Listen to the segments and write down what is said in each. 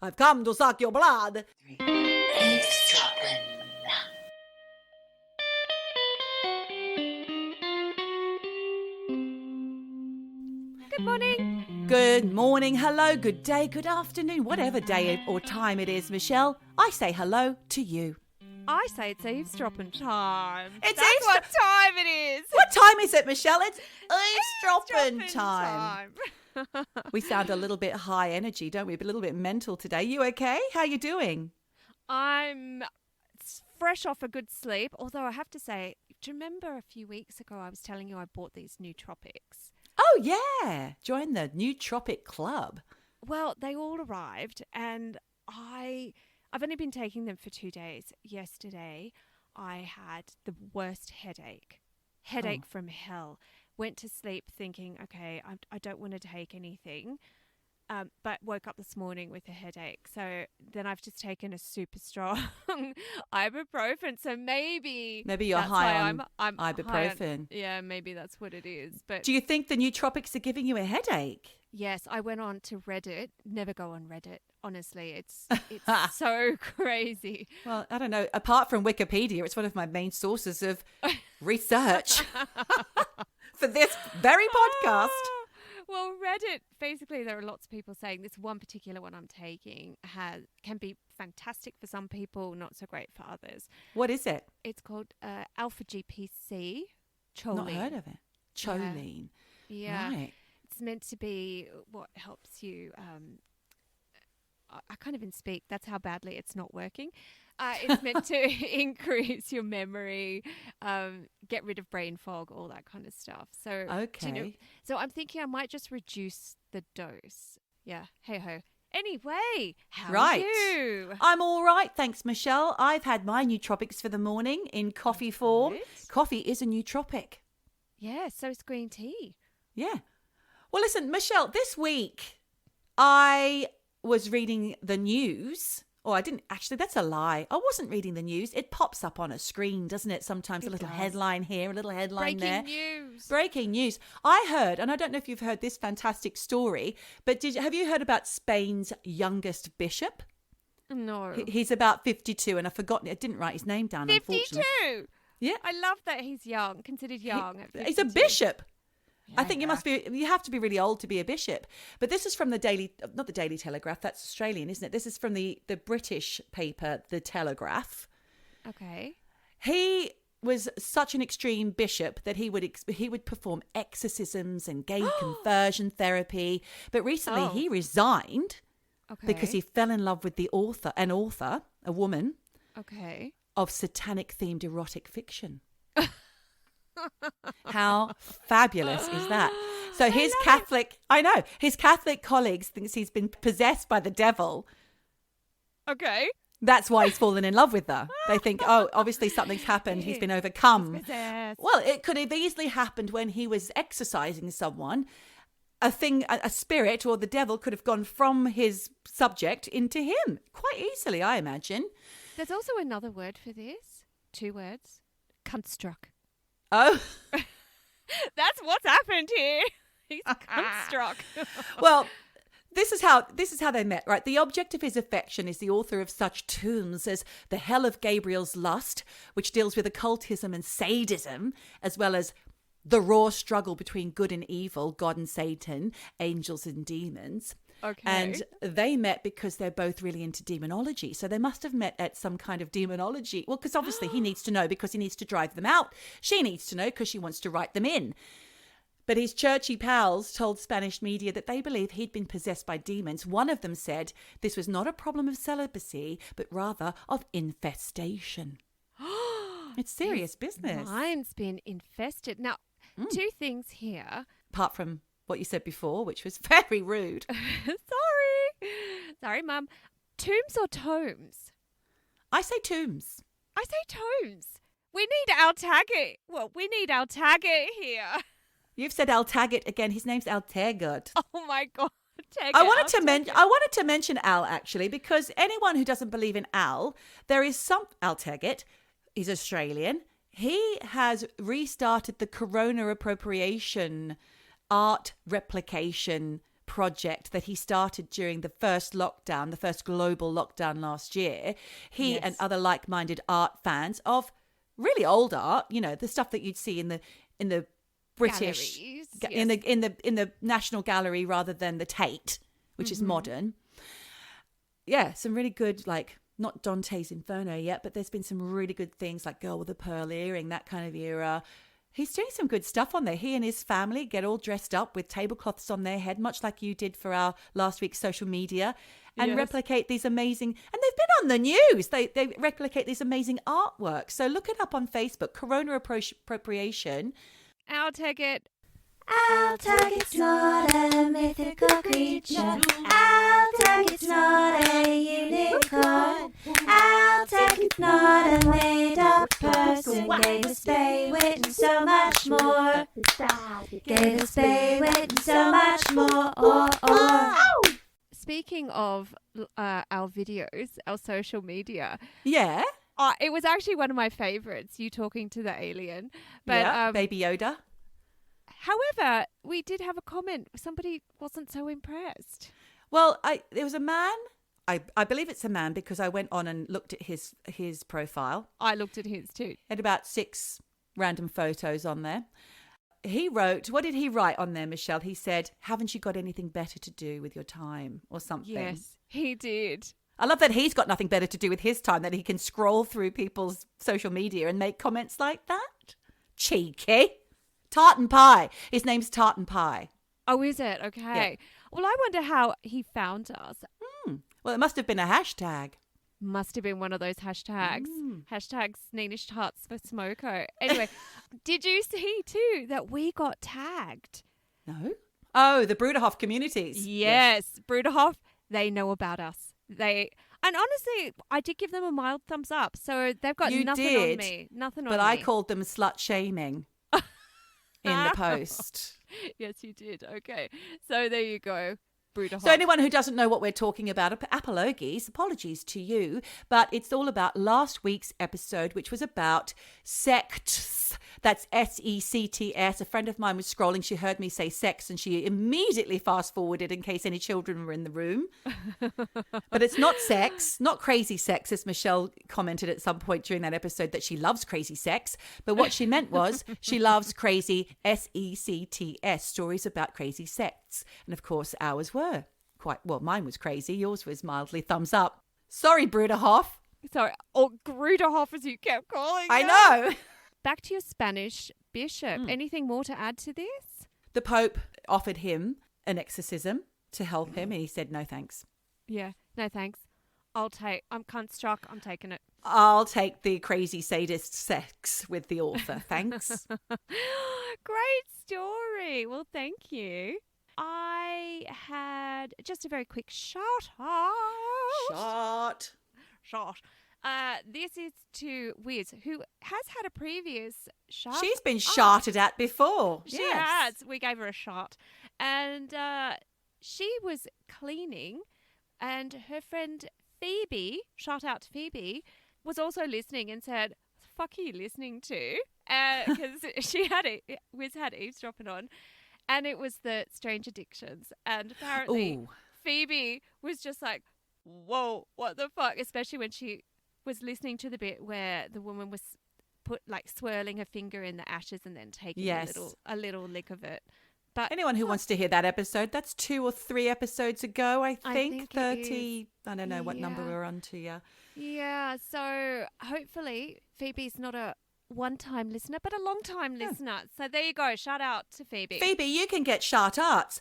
I've come to suck your blood. Eavesdroppin. Good morning. Good morning, hello, good day, good afternoon, whatever day or time it is, Michelle. I say hello to you. I say it's eavesdropping time. It's That's what time it is. What time is it, Michelle? It's eavesdropping time. We sound a little bit high energy, don't we? A little bit mental today. You okay? How you doing? I'm fresh off a good sleep, although I have to say, do you remember a few weeks ago I was telling you I bought these Nootropics? Oh, yeah. Join the Nootropic Club. Well, they all arrived and I've only been taking them for 2 days. Yesterday, I had the worst headache from hell. Went to sleep thinking, okay, I don't want to take anything, but woke up this morning with a headache. So then I've just taken a super strong ibuprofen. So maybe you're high on I'm ibuprofen. Maybe that's what it is. But do you think the Nootropics are giving you a headache? Yes, I went on to Reddit. Never go on Reddit. Honestly, it's so crazy. Well, I don't know. Apart from Wikipedia, it's one of my main sources of research for this very podcast. Well, Reddit, basically, there are lots of people saying this one particular one I'm taking can be fantastic for some people, not so great for others. What is it? It's called alpha GPC, choline. Not heard of it. Choline. Yeah. Right. It's meant to be what helps you. I can't even speak. That's how badly it's not working. It's meant to increase your memory, get rid of brain fog, all that kind of stuff. So, okay. So I'm thinking I might just reduce the dose. Yeah. Hey ho. Anyway, how are you? I'm all right, thanks, Michelle. I've had my nootropics for the morning in coffee form. Good. Coffee is a nootropic. Yeah, so is green tea. Yeah. Well, listen, Michelle, this week I was reading the news. Oh, I didn't actually. That's a lie. I wasn't reading the news. It pops up on a screen, doesn't it? Sometimes a little headline here, a little headline there. Breaking news. I heard, and I don't know if you've heard this fantastic story, but have you heard about Spain's youngest bishop? No. He's about 52, and I've forgotten. I didn't write his name down, 52? Unfortunately. Yeah. I love that he's young, considered young. He's a bishop. Yeah, I think you have to be really old to be a bishop. But this is from not the Daily Telegraph, that's Australian, isn't it? This is from the British paper, The Telegraph. Okay. He was such an extreme bishop that he would perform exorcisms and gay conversion therapy. But recently he resigned because he fell in love with a woman, of satanic-themed erotic fiction. How fabulous is that? So his Catholic colleagues thinks he's been possessed by the devil. Okay. That's why he's fallen in love with her. They think, oh, obviously something's happened. He's been overcome. Well, it could have easily happened when he was exorcising someone. A spirit or the devil could have gone from his subject into him quite easily, I imagine. There's also another word for this. 2 words. Cunt-struck. Oh. That's what's happened here. He's cunt-struck. Well, this is how they met, right? The object of his affection is the author of such tomes as The Hell of Gabriel's Lust, which deals with occultism and sadism, as well as the raw struggle between good and evil, God and Satan, angels and demons. Okay. And they met because they're both really into demonology. So they must have met at some kind of demonology. Well, because obviously he needs to know because he needs to drive them out. She needs to know because she wants to write them in. But his churchy pals told Spanish media that they believe he'd been possessed by demons. One of them said this was not a problem of celibacy, but rather of infestation. It's serious business. Mine's been infested. Now, 2 things here. Apart from what you said before, which was very rude. Sorry, Mum. Tombs or tomes? I say tombs. I say tomes. We need our Taggart. Well, we need our Taggart here. You've said Al Taggart again. His name's Al Taggart. Oh my God. I wanted to mention Al actually, because anyone who doesn't believe in Al, there is some Al Taggart. He's Australian. He has restarted the Corona appropriation art replication project that he started during the first lockdown, the first global lockdown last year. He and other like-minded art fans of really old art, you know, the stuff that you'd see in the British Galleries, in the National Gallery rather than the Tate, which is modern. Yeah, some really good, like, not Dante's Inferno yet, but there's been some really good things like Girl with a Pearl Earring, that kind of era. He's doing some good stuff on there. He and his family get all dressed up with tablecloths on their head, much like you did for our last week's social media, and replicate these amazing, and they've been on the news. They replicate these amazing artworks. So look it up on Facebook, Corona Appropriation. I'll take it. I'll take it's not a mythical creature. I'll take it's not a unicorn. I'll take it's not a made-up person. Gave us Bay, wit, and so much more. Gave us Bay, wit, and so much more. Speaking of our videos, our social media. Yeah. It was actually one of my favorites, you talking to the alien. But Baby Yoda. However, we did have a comment. Somebody wasn't so impressed. Well, there was a man. I believe it's a man because I went on and looked at his profile. I looked at his too. Had about 6 random photos on there. He wrote, what did he write on there, Michelle? He said, haven't you got anything better to do with your time or something? Yes, he did. I love that he's got nothing better to do with his time, that he can scroll through people's social media and make comments like that. Cheeky. Tart and Pie. His name's Tart and Pie. Oh, is it? Okay. Yeah. Well, I wonder how he found us. Well, it must have been a hashtag. Must have been one of those hashtags. Hashtags Neenish tarts for smoko. Anyway, did you see too that we got tagged? No. Oh, the Bruderhof communities. Yes. Bruderhof, they know about us. And honestly, I did give them a mild thumbs up. So they've got nothing on me. Nothing on me. But I called them slut shaming in the post. Yes, you did. Okay. So there you go. Bruderhof. So anyone who doesn't know what we're talking about, apologies to you, but it's all about last week's episode, which was about sects. That's SECTS. A friend of mine was scrolling. She heard me say sex and she immediately fast forwarded in case any children were in the room. But it's not sex, not crazy sex, as Michelle commented at some point during that episode that she loves crazy sex. But what she meant was she loves crazy SECTS, stories about crazy sects. And of course, ours were mine was crazy. Yours was mildly thumbs up. Sorry, Bruderhof. Sorry. Or Gruderhof, as you kept calling I it. know. Back to your Spanish bishop. Anything more to add to this? The Pope offered him an exorcism to help him, and he said, no, thanks. Yeah. No, thanks. I'm cunt struck. I'm taking it. I'll take the crazy sadist sex with the author. Thanks. Great story. Well, thank you. I had just a very quick shout out. Shot. This is to Wiz, who has had a previous shot. She's been shotted at before. She has. We gave her a shot. And she was cleaning, and her friend Phoebe, shout out to Phoebe, was also listening and said, fuck are you listening to? Because Wiz had Eavesdroppin on, and it was the Strange Addictions. And apparently Phoebe was just like, whoa, what the fuck? Especially when she was listening to the bit where the woman was swirling her finger in the ashes and then taking a little lick of it. But anyone who wants to hear that episode, that's 2 or 3 episodes ago, I think 30. I don't know what number we're on to, yeah. Yeah, so hopefully Phoebe's not a one-time listener, but a long-time listener. So there you go. Shout out to Phoebe. Phoebe, you can get shout outs.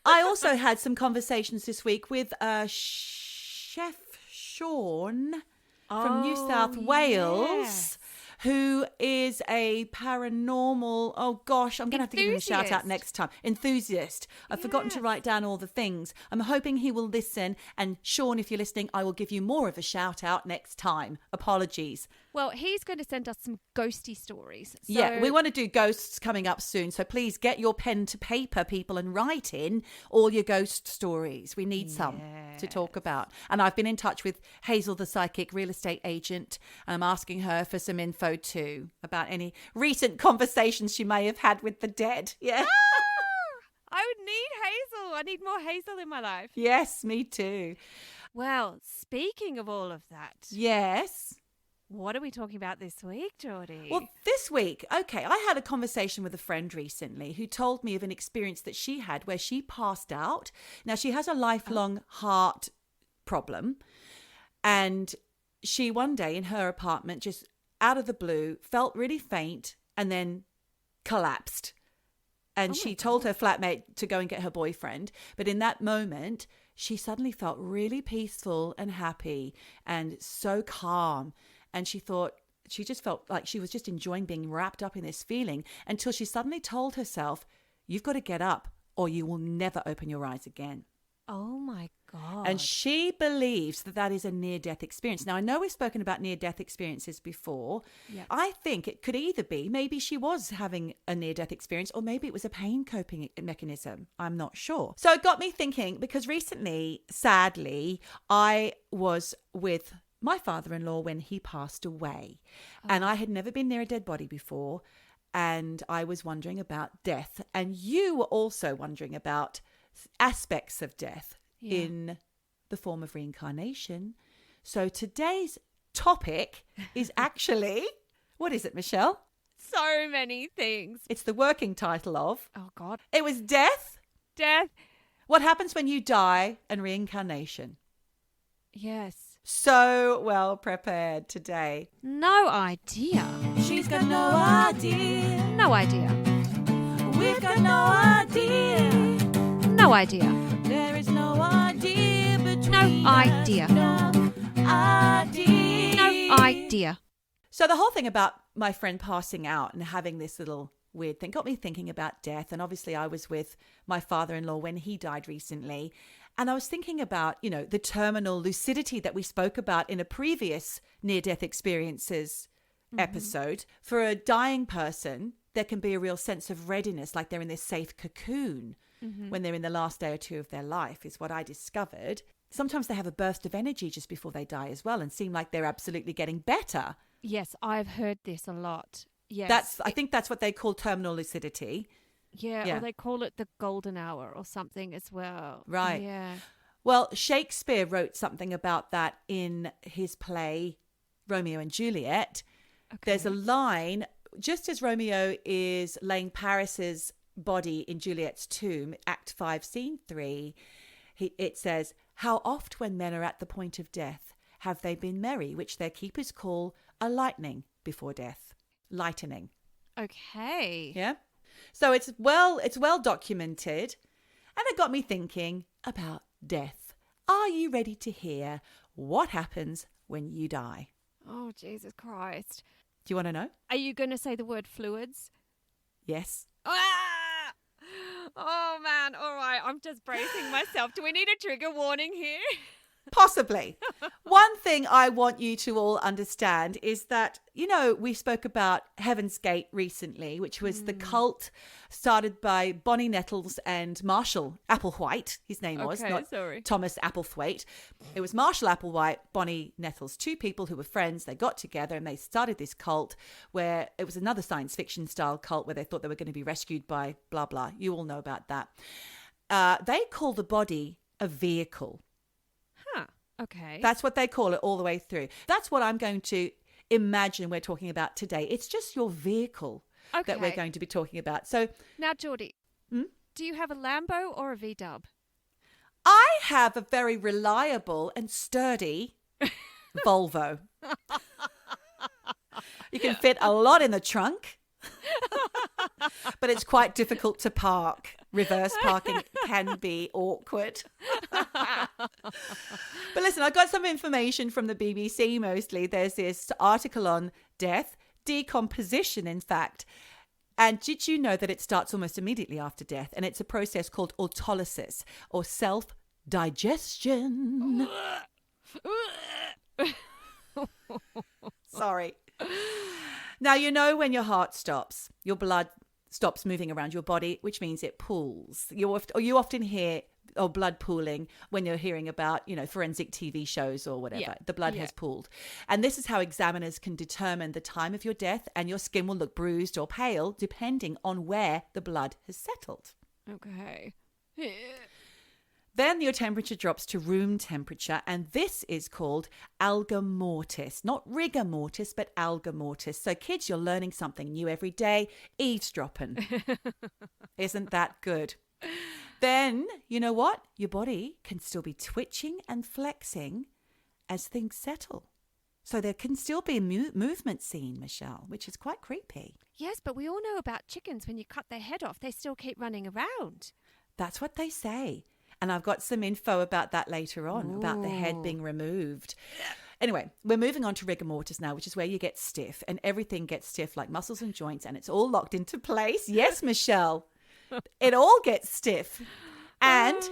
I also had some conversations this week with Chef Sean from New South Wales, who is a paranormal, I'm going to have to give him a shout out next time. Enthusiast. I've forgotten to write down all the things. I'm hoping he will listen. And Sean, if you're listening, I will give you more of a shout out next time. Apologies. Well, he's going to send us some ghosty stories. So... Yeah, we want to do ghosts coming up soon. So please get your pen to paper, people, and write in all your ghost stories. We need some to talk about. And I've been in touch with Hazel, the psychic real estate agent, and I'm asking her for some info too about any recent conversations she may have had with the dead. Yeah. I would need hazel. I need more hazel in my life. Yes, me too. Well, speaking of all of that, Yes. what are we talking about this week, Geordie? Well, this week, okay, I had a conversation with a friend recently who told me of an experience that she had where she passed out. Now, she has a lifelong heart problem, and she one day in her apartment, just out of the blue, felt really faint and then collapsed. And she told her flatmate to go and get her boyfriend. But in that moment, she suddenly felt really peaceful and happy and so calm. And she just felt like she was just enjoying being wrapped up in this feeling until she suddenly told herself, you've got to get up or you will never open your eyes again. Oh my God. And she believes that that is a near-death experience. Now, I know we've spoken about near-death experiences before. Yep. I think it could either be maybe she was having a near-death experience or maybe it was a pain coping mechanism. I'm not sure. So it got me thinking because recently, sadly, I was with my father-in-law when he passed away. And I had never been near a dead body before. And I was wondering about death. And you were also wondering about aspects of death in the form of reincarnation. So today's topic is actually, what is it, Michelle? So many things. It's the working title of, Oh God. it was death. Death. What happens when you die and reincarnation. Yes. So well prepared today. No idea. She's got no idea. No idea. We've got no idea. No idea. There is no idea between No idea. us. No idea. No idea. So the whole thing about my friend passing out and having this little weird thing got me thinking about death. And obviously I was with my father-in-law when he died recently. And I was thinking about, you know, the terminal lucidity that we spoke about in a previous near-death experiences episode. For a dying person, there can be a real sense of readiness, like they're in this safe cocoon when they're in the last day or two of their life, is what I discovered. Sometimes they have a burst of energy just before they die as well and seem like they're absolutely getting better. Yes, I've heard this a lot. Yes. I think that's what they call terminal lucidity. Yeah, or they call it the golden hour or something as well. Right. Yeah. Well, Shakespeare wrote something about that in his play Romeo and Juliet. Okay. There's a line, just as Romeo is laying Paris's body in Juliet's tomb, Act 5, Scene 3, it says, how oft when men are at the point of death have they been merry, which their keepers call a lightning before death. Lightening. Okay. Yeah. So it's well documented. And it got me thinking about death. Are you ready to hear what happens when you die? Oh, Jesus Christ. Do you want to know? Are you going to say the word fluids? Yes. Ah! Oh, man. All right. I'm just bracing myself. Do we need a trigger warning here? Possibly. One thing I want you to all understand is that, you know, we spoke about Heaven's Gate recently, which was the cult started by Bonnie Nettles and Marshall Applewhite. His name was, Okay, not sorry. Thomas Applethwaite. It was Marshall Applewhite, Bonnie Nettles, two people who were friends. They got together and they started this cult where it was another science fiction style cult where they thought they were going to be rescued by blah, blah. You all know about that. They call the body a vehicle. Okay. That's what they call it all the way through. That's what I'm going to imagine we're talking about today. It's just your vehicle that we're Okay. going to be talking about. So Now, Geordie, do you have a Lambo or a V-dub? I have a very reliable and sturdy Volvo. You can fit a lot in the trunk, but it's quite difficult to park. Reverse parking can be awkward. But listen, I got some information from the BBC mostly. There's this article on death, decomposition, in fact. And did you know that it starts almost immediately after death? And it's a process called autolysis or self-digestion. Sorry. Now, you know when your heart stops, your blood stops moving around your body, which means it pools. You often hear blood pooling when you're hearing about, you know, forensic TV shows or whatever. Yeah. The blood has pooled. And this is how examiners can determine the time of your death, and your skin will look bruised or pale depending on where the blood has settled. Okay. Then your temperature drops to room temperature, and this is called algor mortis. Not rigor mortis, but algor mortis. So kids, you're learning something new every day. Eavesdroppin. Isn't that good? Then, you know what? Your body can still be twitching and flexing as things settle. So there can still be a movement seen, Michelle, which is quite creepy. Yes, but we all know about chickens. When you cut their head off, they still keep running around. That's what they say. And I've got some info about that later on, about the head being removed. Anyway, we're moving on to rigor mortis now, which is where you get stiff and everything gets stiff like muscles and joints and it's all locked into place. Yes, Michelle, it all gets stiff and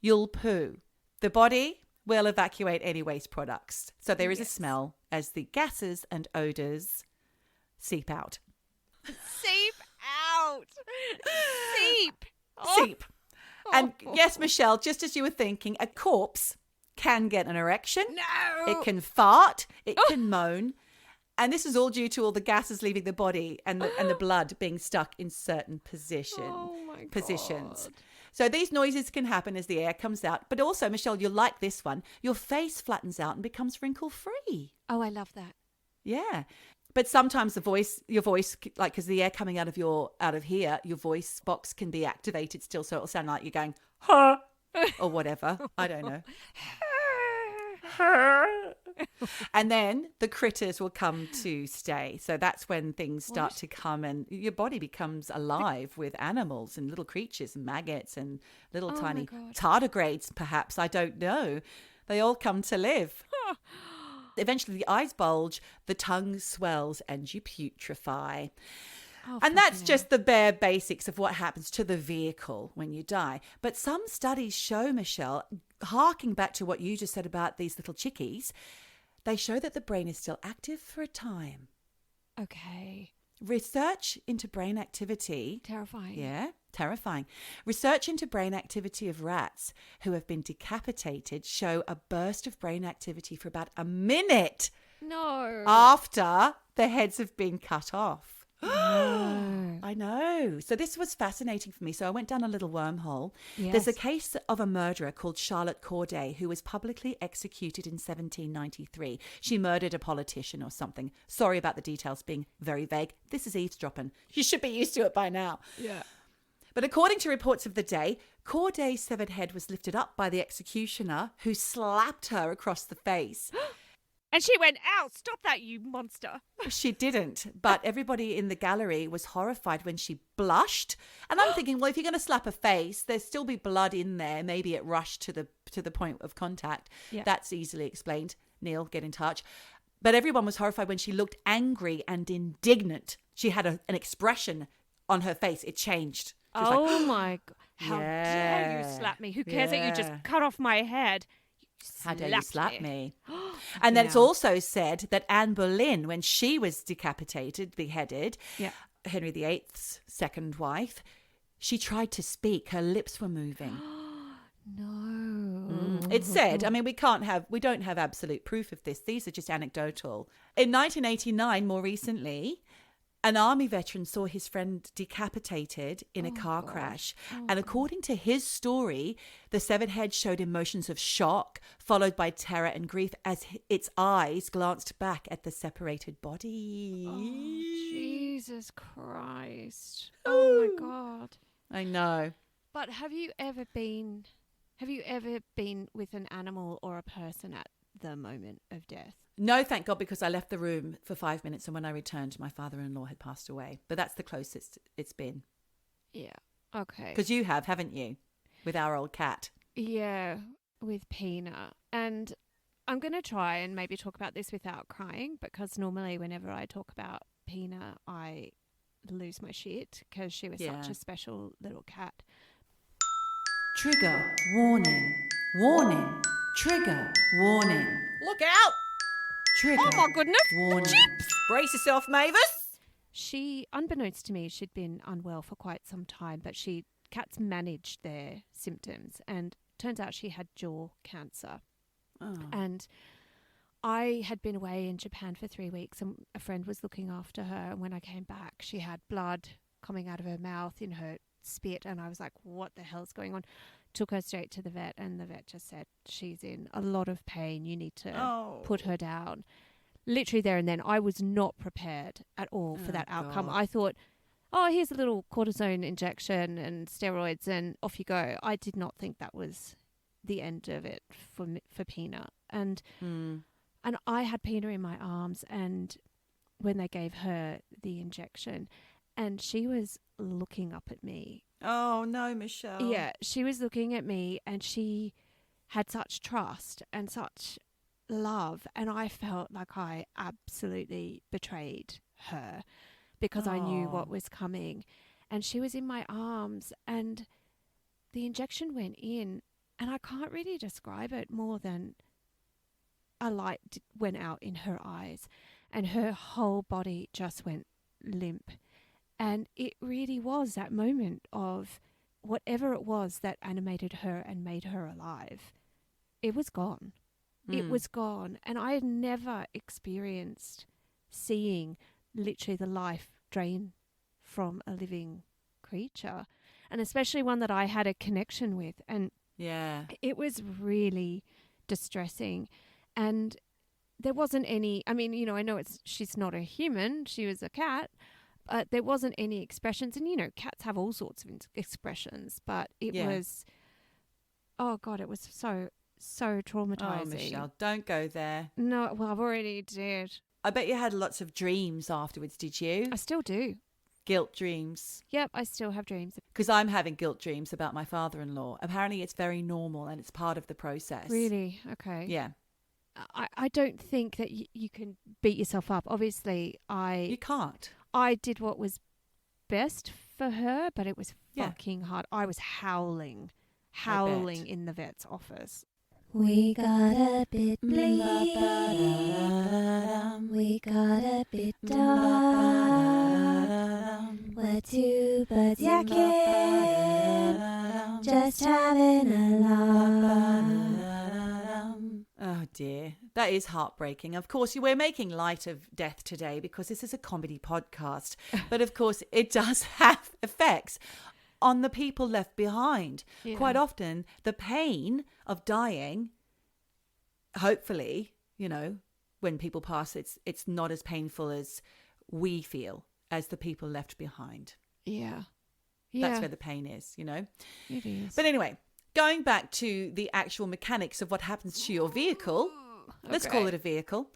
you'll poo. The body will evacuate any waste products. So there is a smell as the gases and odors seep out. Seep out. Seep. Seep. And yes, Michelle, just as you were thinking, a corpse can get an erection. No. It can fart. It can moan. And this is all due to all the gases leaving the body and the blood being stuck in certain positions. So these noises can happen as the air comes out. But also, Michelle, you'll like this one. Your face flattens out and becomes wrinkle-free. Oh, I love that. Yeah. But sometimes your voice, like, because the air coming out of here, your voice box can be activated still. So it'll sound like you're going, huh, or whatever. I don't know. And then the critters will come to stay. So that's when things start to come and your body becomes alive with animals and little creatures and maggots and little tiny tardigrades, perhaps. I don't know. They all come to live. Eventually the eyes bulge, the tongue swells and you putrefy. And that's just the bare basics of what happens to the vehicle when you die. But some studies show, Michelle, harking back to what you just said about these little chickies, they show that the brain is still active for a time. Okay. Research into brain activity. Terrifying. Yeah, terrifying. Research into brain activity of rats who have been decapitated show a burst of brain activity for about a minute after the heads have been cut off. I know. So this was fascinating for me. So I went down a little wormhole. Yes. There's a case of a murderer called Charlotte Corday who was publicly executed in 1793. She murdered a politician or something. Sorry about the details being very vague. This is eavesdropping. You should be used to it by now. Yeah. But according to reports of the day, Corday's severed head was lifted up by the executioner who slapped her across the face. And she went, ow, stop that, you monster. She didn't, but everybody in the gallery was horrified when she blushed. And I'm thinking, well, if you're going to slap a face, there'll still be blood in there. Maybe it rushed to the point of contact. Yeah. That's easily explained. Neil, get in touch. But everyone was horrified when she looked angry and indignant. She had an expression on her face. It changed. She was like, my God. How dare you slap me? Who cares that you just cut off my head? How dare you slap me? And then it's also said that Anne Boleyn, when she was decapitated, beheaded, Henry VIII's second wife, she tried to speak. Her lips were moving. No. It's said, I mean, we don't have absolute proof of this. These are just anecdotal. In 1989, more recently, an army veteran saw his friend decapitated in a car crash. And according to his story, the severed head showed emotions of shock, followed by terror and grief as its eyes glanced back at the separated body. Oh, Jesus Christ. Oh, my God. I know. But have you ever been with an animal or a person at the moment of death? No, thank God, because I left the room for 5 minutes and when I returned, my father-in-law had passed away. But that's the closest it's been. Yeah. Okay. Because you have, haven't you? With our old cat. Yeah, with Peanut. And I'm going to try and maybe talk about this without crying, because normally whenever I talk about Peanut, I lose my shit because she was such a special little cat. Trigger, warning, warning, trigger, warning. Look out! Trigger, Oh my goodness! warning. Chips! Brace yourself, Mavis. She, unbeknownst to me, she'd been unwell for quite some time, but cats managed their symptoms, and turns out she had jaw cancer. Oh. And I had been away in Japan for 3 weeks, and a friend was looking after her. And when I came back, she had blood coming out of her mouth, in her spit, and I was like, what the hell's going on? Took her straight to the vet, and the vet just said, she's in a lot of pain. You need to put her down. Literally there and then. I was not prepared at all for that outcome. God. I thought, here's a little cortisone injection and steroids and off you go. I did not think that was the end of it for Peanut. And I had Peanut in my arms, and when they gave her the injection, and she was looking up at me. Oh, no, Michelle. Yeah, she was looking at me, and she had such trust and such love, and I felt like I absolutely betrayed her because I knew what was coming. And she was in my arms, and the injection went in, and I can't really describe it more than a light went out in her eyes, and her whole body just went limp. And it really was that moment of whatever it was that animated her and made her alive. It was gone. It was gone. And I had never experienced seeing literally the life drain from a living creature, and especially one that I had a connection with. And it was really distressing. And there wasn't any, I mean, I know she's not a human, she was a cat, but there wasn't any expressions. And, cats have all sorts of expressions, but it was, oh God, it was so traumatizing. Oh, Michelle, don't go there. No, well, I've already did. I bet you had lots of dreams afterwards, did you? I still do. Guilt dreams. Yep, I still have dreams. Because I'm having guilt dreams about my father-in-law. Apparently it's very normal and it's part of the process. Really? Okay. Yeah. I don't think that you can beat yourself up. Obviously, You can't. I did what was best for her, but it was fucking hard. I was howling in the vet's office. We got a bit bleak, we got a bit dark. We're two birds yakking, just having a laugh. Oh dear, that is heartbreaking. Of course, we're making light of death today because this is a comedy podcast. But of course, it does have effects on the people left behind. Yeah. Quite often, the pain of dying, hopefully, when people pass, it's not as painful as we feel as the people left behind. Yeah. That's where the pain is, It is. But anyway, going back to the actual mechanics of what happens to your vehicle, let's call it a vehicle.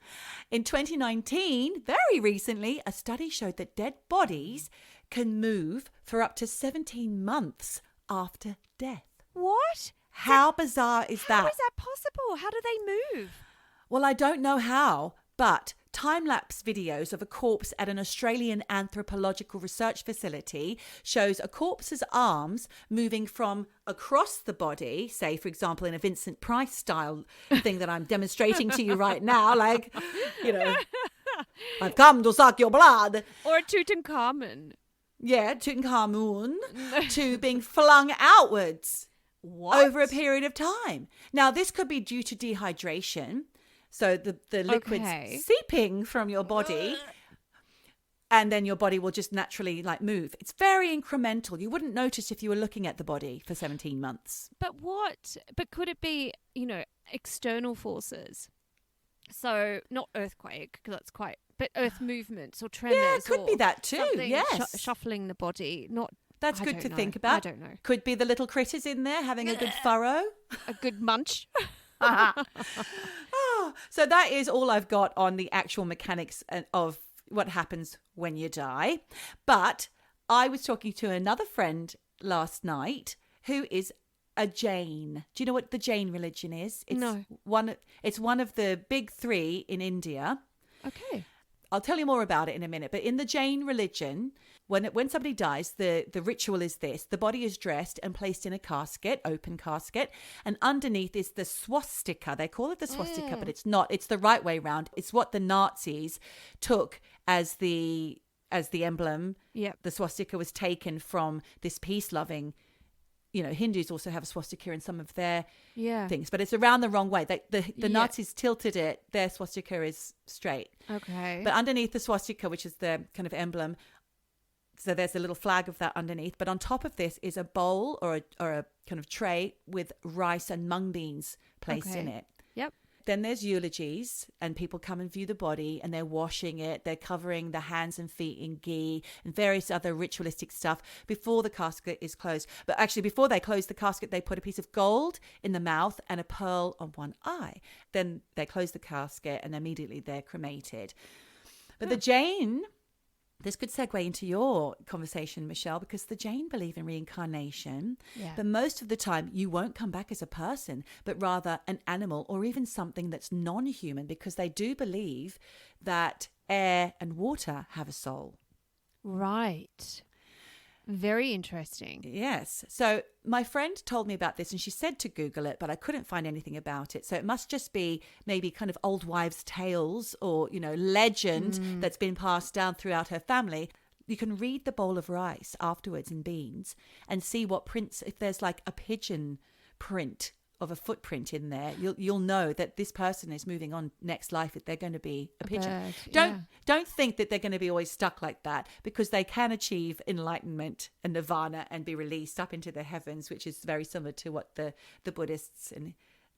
In 2019, very recently, a study showed that dead bodies can move for up to 17 months after death. What? How bizarre is that? How is that possible? How do they move? Well, I don't know how, but time-lapse videos of a corpse at an Australian anthropological research facility shows a corpse's arms moving from across the body, say, for example, in a Vincent Price style thing that I'm demonstrating to you right now, like, I've come to suck your blood. Or a Tutankhamun. Yeah, Tutankhamun, to being flung outwards. What? Over a period of time. Now, this could be due to dehydration. So the liquid's seeping from your body, and then your body will just naturally move. It's very incremental. You wouldn't notice if you were looking at the body for 17 months. But could it be, external forces? So not earthquake, because that's but earth movements or tremors. Yeah, it could be that too. Yes. Shuffling the body, That's good to think about. I don't know. Could be the little critters in there having a good furrow. A good munch. So that is all I've got on the actual mechanics of what happens when you die. But I was talking to another friend last night who is a Jain. Do you know what the Jain religion is? No. It's one of the big three in India. Okay. I'll tell you more about it in a minute. But in the Jain religion, when somebody dies, the ritual is this. The body is dressed and placed in a casket, open casket. And underneath is the swastika. They call it the swastika, but it's not. It's the right way round. It's what the Nazis took as the emblem. Yep. The swastika was taken from this peace-loving. Hindus also have a swastika in some of their things, but it's around the wrong way. The Nazis tilted it. Their swastika is straight. Okay. But underneath the swastika, which is the kind of emblem, So there's a little flag of that underneath. But on top of this is a bowl or a kind of tray with rice and mung beans placed in it. Yep. Then there's eulogies, and people come and view the body, and they're washing it. They're covering the hands and feet in ghee and various other ritualistic stuff before the casket is closed. But actually, before they close the casket, they put a piece of gold in the mouth and a pearl on one eye. Then they close the casket, and immediately they're cremated. But the Jain... This could segue into your conversation, Michelle, because the Jain believe in reincarnation. Yeah. But most of the time, you won't come back as a person, but rather an animal or even something that's non-human, because they do believe that air and water have a soul. Right. Very interesting. Yes. So my friend told me about this and she said to Google it, but I couldn't find anything about it. So it must just be maybe kind of old wives' tales or, legend that's been passed down throughout her family. You can read the bowl of rice afterwards in beans and see what prints, if there's like a pigeon print of a footprint in there, you'll know that this person is moving on next life, if they're going to be a pigeon. Don't think that they're going to be always stuck like that, because they can achieve enlightenment and nirvana and be released up into the heavens, which is very similar to what the Buddhists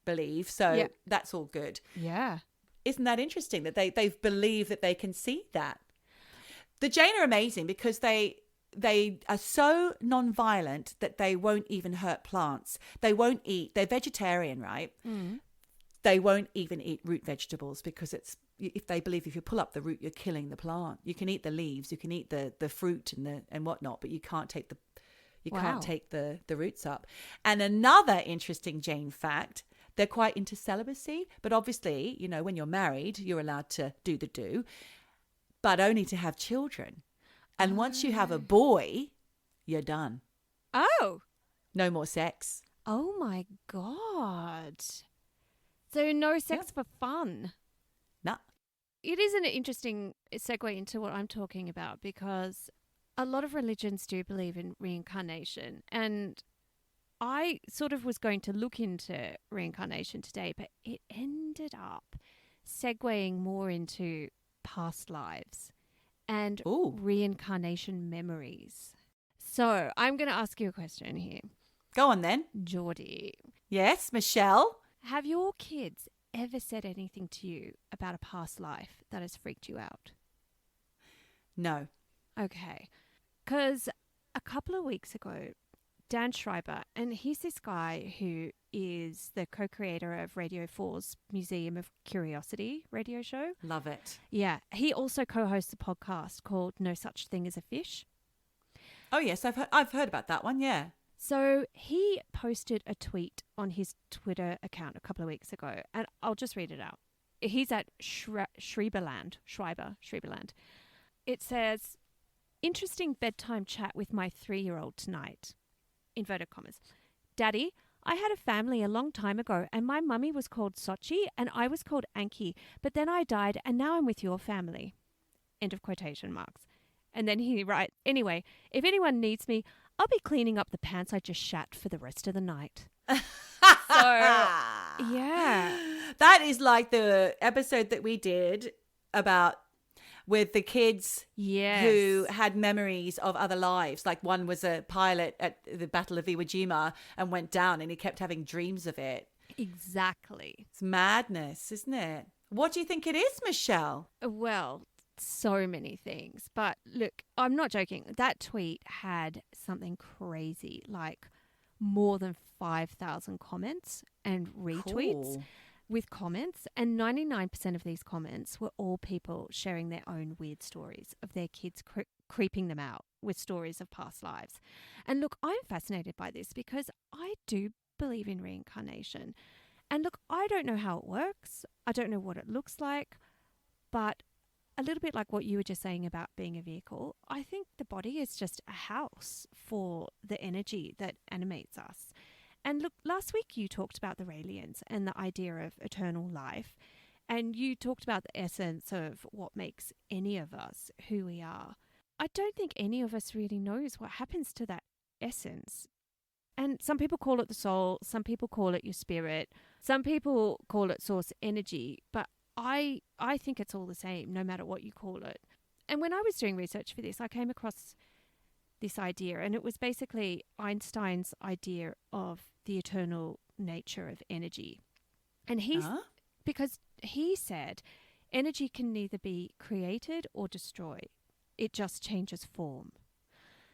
believe. So that's all good. Yeah. Isn't that interesting that they've believed that they can see that? The Jain are amazing because they are so non-violent that they won't even hurt plants. They won't eat. They're vegetarian, right? Mm. They won't even eat root vegetables because if they believe if you pull up the root, you're killing the plant. You can eat the leaves, you can eat the fruit and whatnot, but you can't take the roots up. And another interesting Jain fact: they're quite into celibacy, but obviously, when you're married, you're allowed to do the do, but only to have children. And once you have a boy, you're done. Oh. No more sex. Oh, my God. So no sex for fun? No. It is an interesting segue into what I'm talking about, because a lot of religions do believe in reincarnation. And I sort of was going to look into reincarnation today, but it ended up segueing more into past lives and reincarnation memories. So I'm going to ask you a question here. Go on then. Geordie. Yes, Michelle? Have your kids ever said anything to you about a past life that has freaked you out? No. Okay. Because a couple of weeks ago, Dan Schreiber, and he's this guy who is the co-creator of Radio 4's Museum of Curiosity radio show. Love it. Yeah. He also co-hosts a podcast called No Such Thing as a Fish. Oh, yes. I've heard about that one, yeah. So he posted a tweet on his Twitter account a couple of weeks ago, and I'll just read it out. He's at Schreiberland. It says, "Interesting bedtime chat with my 3-year-old tonight." Inverted commas. "Daddy, I had a family a long time ago, and my mummy was called Sochi and I was called Anki, but then I died and now I'm with your family." End of quotation marks. And then he writes, "Anyway, if anyone needs me, I'll be cleaning up the pants I just shat for the rest of the night." So, yeah. That is like the episode that we did about with the kids who had memories of other lives. Like one was a pilot at the Battle of Iwo Jima and went down and he kept having dreams of it. Exactly. It's madness, isn't it? What do you think it is, Michelle? Well, so many things. But look, I'm not joking. That tweet had something crazy, like more than 5,000 comments and retweets. Cool. With comments, and 99% of these comments were all people sharing their own weird stories of their kids creeping them out with stories of past lives. And look, I'm fascinated by this because I do believe in reincarnation. And look, I don't know how it works. I don't know what it looks like, but a little bit like what you were just saying about being a vehicle, I think the body is just a house for the energy that animates us. And look, last week you talked about the Raelians and the idea of eternal life. And you talked about the essence of what makes any of us who we are. I don't think any of us really knows what happens to that essence. And some people call it the soul. Some people call it your spirit. Some people call it source energy. But I think it's all the same, no matter what you call it. And when I was doing research for this, I came across this idea, and it was basically Einstein's idea of the eternal nature of energy. And because he said energy can neither be created or destroyed, it just changes form.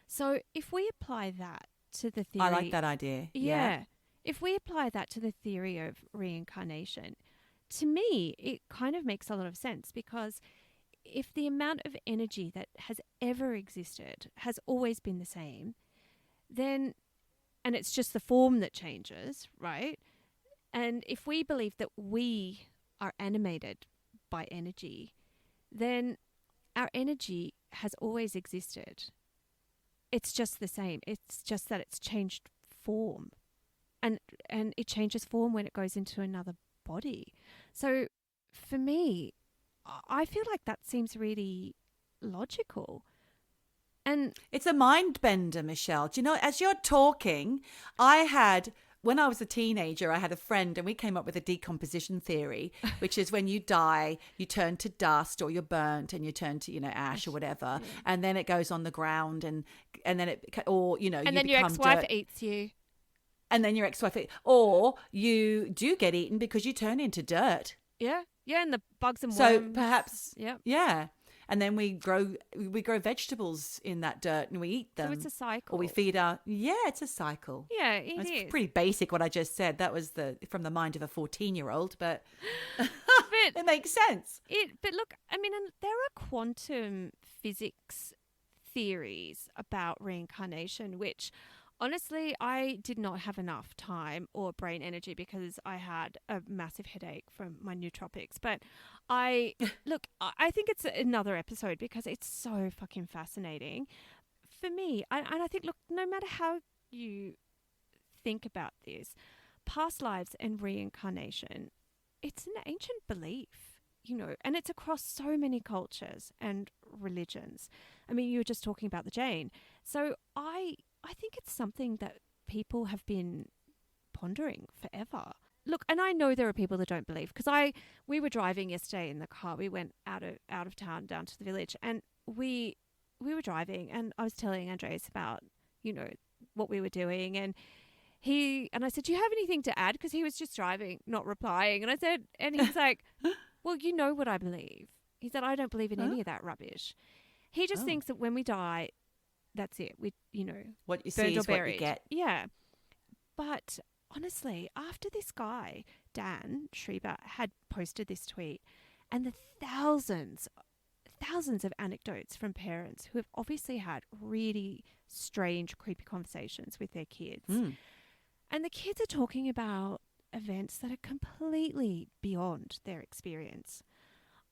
So if we apply that to the theory... I like that idea. Yeah. If we apply that to the theory of reincarnation, to me, it kind of makes a lot of sense, because if the amount of energy that has ever existed has always been the same, then, and it's just the form that changes, right? And if we believe that we are animated by energy, then our energy has always existed. It's just the same. It's just that it's changed form. And it changes form when it goes into another body. So for me, I feel like that seems really logical. And it's a mind bender, Michelle. Do you know, as you're talking, when I was a teenager, I had a friend and we came up with a decomposition theory, which is when you die, you turn to dust or you're burnt and you turn to, ash or whatever. Yeah. And then it goes on the ground and then and then your ex-wife dirt. Eats you. And then your ex-wife, or you do get eaten because you turn into dirt. Yeah. Yeah. And the bugs and worms. So perhaps, yeah. Yeah. And then we grow vegetables in that dirt and we eat them. So it's a cycle. Or we feed it's a cycle. Yeah, it is. It's pretty basic what I just said. That was from the mind of a 14-year-old, but it makes sense. But look, I mean, there are quantum physics theories about reincarnation, which honestly, I did not have enough time or brain energy because I had a massive headache from my nootropics. But I think it's another episode because it's so fucking fascinating for me. And I think, look, no matter how you think about this, past lives and reincarnation, it's an ancient belief, and it's across so many cultures and religions. I mean, you were just talking about the Jain. So I think it's something that people have been pondering forever. Look, and I know there are people that don't believe, because we were driving yesterday in the car. We went out of town down to the village, and we were driving, and I was telling Andreas about, what we were doing, and I said, "Do you have anything to add?" Because he was just driving, not replying. And he's like, "Well, you know what I believe." He said, "I don't believe in any of that rubbish." He just thinks that when we die, that's it. We, what you see is what you get. Yeah. But honestly, after this guy, Dan Schreiber, had posted this tweet, and the thousands of anecdotes from parents who have obviously had really strange, creepy conversations with their kids. And the kids are talking about events that are completely beyond their experience.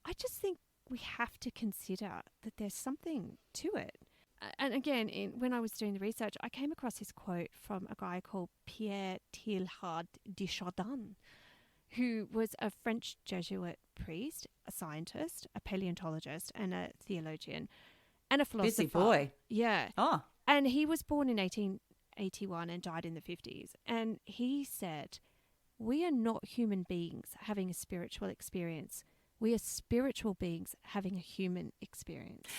I just think we have to consider that there's something to it. And again, when I was doing the research, I came across this quote from a guy called Pierre Teilhard de Chardin, who was a French Jesuit priest, a scientist, a paleontologist, and a theologian, and a philosopher. Busy boy. Yeah. Oh. And he was born in 1881 and died in the 50s. And he said, "We are not human beings having a spiritual experience. We are spiritual beings having a human experience."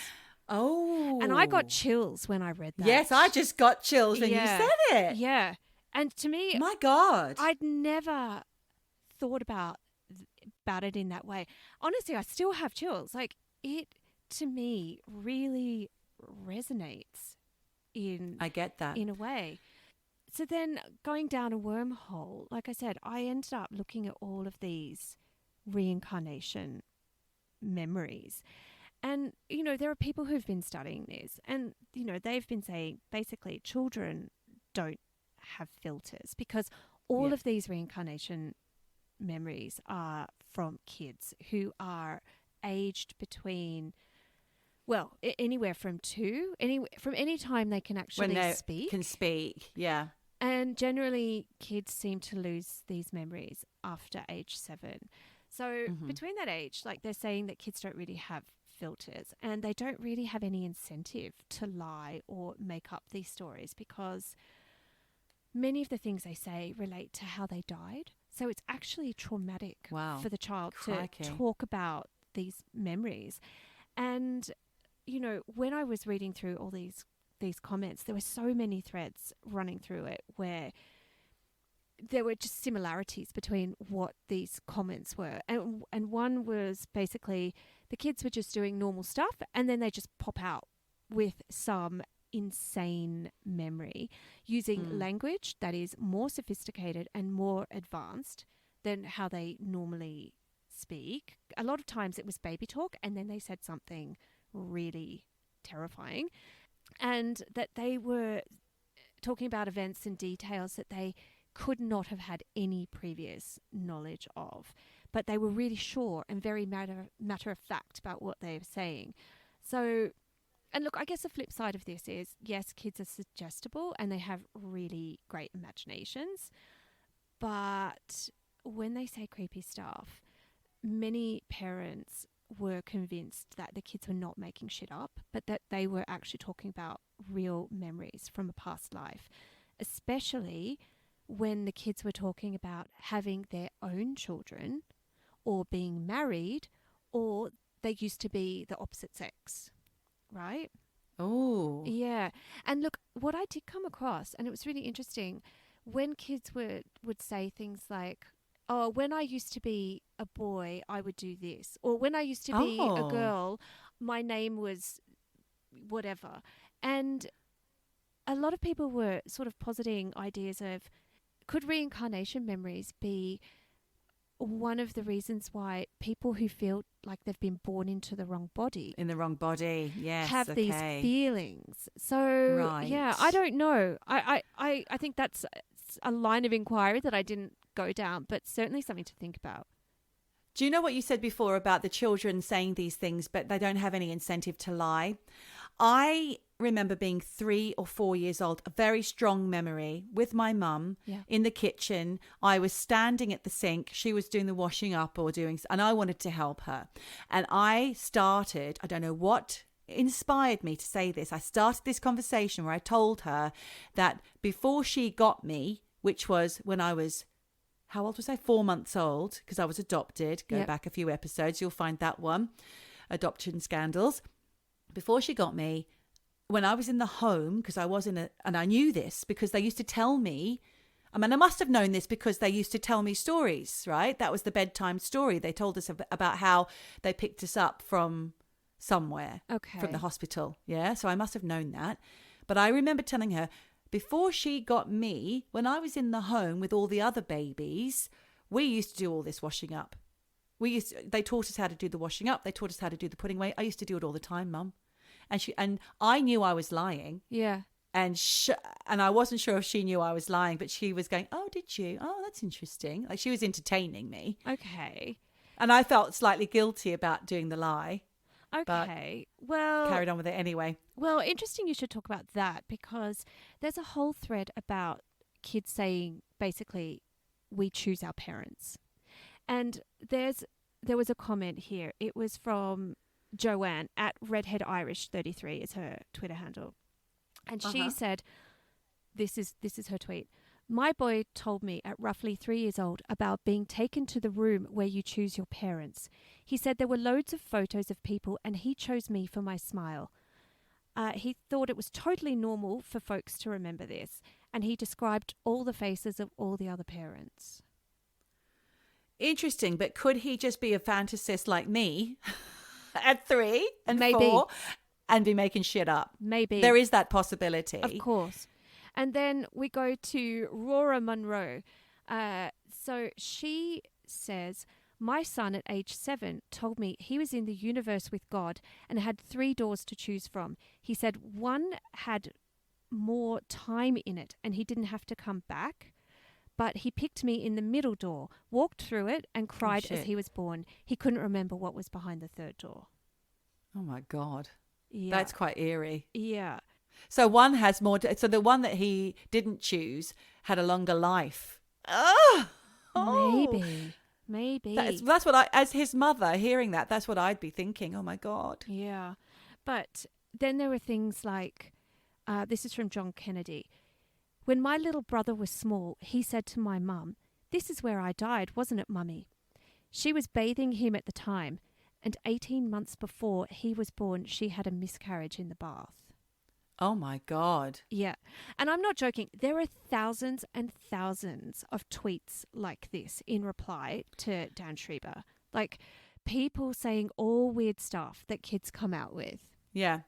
Oh. And I got chills when I read that. Yes, I just got chills when you said it. Yeah. And to me, my God, I'd never thought about it in that way. Honestly, I still have chills. Like, it, to me, really resonates I get that. in a way. So then going down a wormhole, like I said, I ended up looking at all of these reincarnation memories. And, there are people who've been studying this, and, they've been saying basically children don't have filters, because all of these reincarnation memories are from kids who are aged between, anywhere from 2, from any time they can actually speak. Yeah. And generally kids seem to lose these memories after age 7. So between that age, like, they're saying that kids don't really have filters, and they don't really have any incentive to lie or make up these stories, because many of the things they say relate to how they died. So it's actually traumatic for the child to talk about these memories. And, when I was reading through all these these comments, there were so many threads running through it where there were just similarities between what these comments were. And one was basically the kids were just doing normal stuff and then they just pop out with some insane memory using language that is more sophisticated and more advanced than how they normally speak. A lot of times it was baby talk and then they said something really terrifying, and that they were talking about events and details that they could not have had any previous knowledge of, but they were really sure and very matter of fact about what they were saying. So, and look, I guess the flip side of this is, yes, kids are suggestible and they have really great imaginations, but when they say creepy stuff, many parents were convinced that the kids were not making shit up, but that they were actually talking about real memories from a past life, especially when the kids were talking about having their own children or being married, or they used to be the opposite sex, right? Oh. Yeah. And look, what I did come across, and it was really interesting, when kids would say things like, oh, when I used to be a boy, I would do this. Or when I used to be a girl, my name was whatever. And a lot of people were sort of positing ideas of, could reincarnation memories be one of the reasons why people who feel like they've been born into the wrong body, Yes, have these feelings? So, yeah, I don't know. I think that's a line of inquiry that I didn't go down, but certainly something to think about. Do you know what you said before about the children saying these things, but they don't have any incentive to lie? I remember being 3 or 4 years old, a very strong memory, with my mum in the kitchen. I was standing at the sink. She was doing the washing up and I wanted to help her. And I don't know what inspired me to say this. I started this conversation where I told her that before she got me, which was when I was, how old was I? 4 months old, because I was adopted. Go back a few episodes, you'll find that one. Adoption scandals. Before she got me, when I was in the home, because I was and I knew this because they used to tell me, I must have known this because they used to tell me stories, right? That was the bedtime story. They told us about how they picked us up from somewhere, from the hospital. Yeah, so I must have known that. But I remember telling her, before she got me, when I was in the home with all the other babies, we used to do all this washing up. They taught us how to do the washing up. They taught us how to do the putting away. I used to do it all the time, Mum. And I knew I was lying. Yeah. And I wasn't sure if she knew I was lying, but she was going, oh, did you? Oh, that's interesting. Like, she was entertaining me. Okay. And I felt slightly guilty about doing the lie. Okay. Well, carried on with it anyway. Well, interesting you should talk about that, because there's a whole thread about kids saying, basically, we choose our parents. And there was a comment here. It was from Joanne at redheadirish33 is her Twitter handle. And she said, this is her tweet. My boy told me at roughly 3 years old about being taken to the room where you choose your parents. He said there were loads of photos of people and he chose me for my smile. He thought it was totally normal for folks to remember this. And he described all the faces of all the other parents. Interesting, but could he just be a fantasist like me at 3 and Maybe. 4 and be making shit up? Maybe. There is that possibility. Of course. And then we go to Rora Monroe. So she says, my son at age 7 told me he was in the universe with God and had 3 doors to choose from. He said one had more time in it and he didn't have to come back. But he picked me in the middle door, walked through it and cried as he was born. He couldn't remember what was behind the 3rd door. Oh, my God. Yeah. That's quite eerie. Yeah. So one has more. So the one that he didn't choose had a longer life. Oh. Maybe. That's what as his mother, hearing that, that's what I'd be thinking. Oh, my God. Yeah. But then there were things like, this is from John Kennedy. When my little brother was small, he said to my mum, this is where I died, wasn't it, Mummy? She was bathing him at the time, and 18 months before he was born, she had a miscarriage in the bath. Oh, my God. Yeah. And I'm not joking. There are thousands and thousands of tweets like this in reply to Dan Schreiber. Like people saying all weird stuff that kids come out with. Yeah.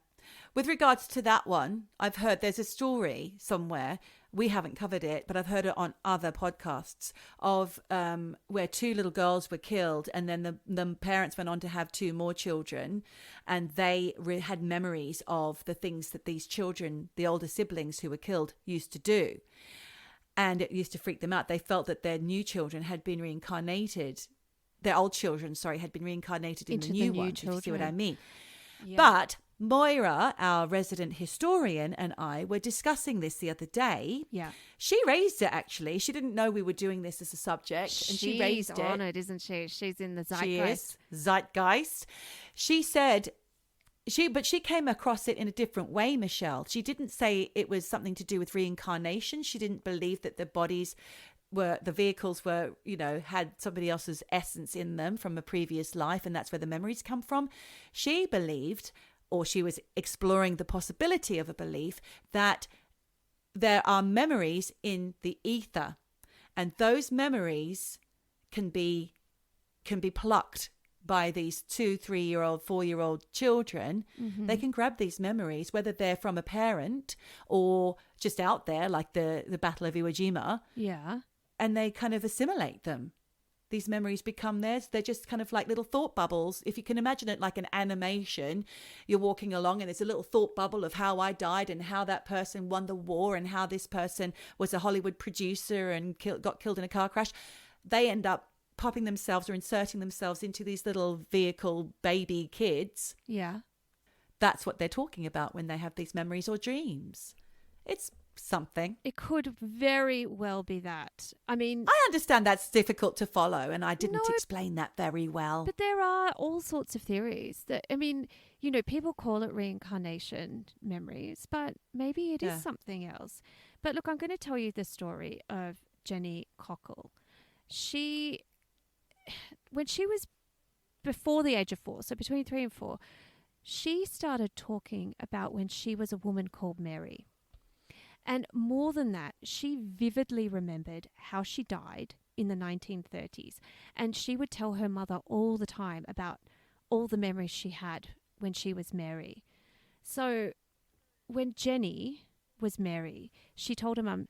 With regards to that one, I've heard there's a story somewhere. We haven't covered it, but I've heard it on other podcasts of where 2 little girls were killed, and then the parents went on to have 2 more children, and they had memories of the things that these children, the older siblings who were killed, used to do. And it used to freak them out. They felt that their new children had been reincarnated. Their old children, sorry, had been reincarnated in the new one, if you see what I mean. Yeah. But Moira, our resident historian, and I were discussing this the other day. Yeah. She raised it, actually. She didn't know we were doing this as a subject. And she raised it. She's honoured, isn't she? She's in the zeitgeist. She is. Zeitgeist. She said... But she came across it in a different way, Michelle. She didn't say it was something to do with reincarnation. She didn't believe that the vehicles were, had somebody else's essence in them from a previous life, and that's where the memories come from. She believed, or she was exploring the possibility of a belief, that there are memories in the ether, and those memories can be plucked by these 2, 3-year-old, 4-year-old children. Mm-hmm. They can grab these memories, whether they're from a parent or just out there, like the Battle of Iwo Jima. Yeah. And they kind of assimilate them. These memories become theirs. They're just kind of like little thought bubbles. If you can imagine it like an animation, you're walking along and there's a little thought bubble of how I died and how that person won the war and how this person was a Hollywood producer and got killed in a car crash. They end up popping themselves or inserting themselves into these little vehicle baby kids. Yeah. That's what they're talking about when they have these memories or dreams. It's something. It could very well be that. I mean, I understand that's difficult to follow, and I didn't explain that very well. but there are all sorts of theories that, I mean, people call it reincarnation memories, but maybe it is something else. But look, I'm going to tell you the story of Jenny Cockle. When she was before the age of 4, so between 3 and 4, she started talking about when she was a woman called Mary. And more than that, she vividly remembered how she died in the 1930s. And she would tell her mother all the time about all the memories she had when she was Mary. So when Jenny was Mary, she told her mum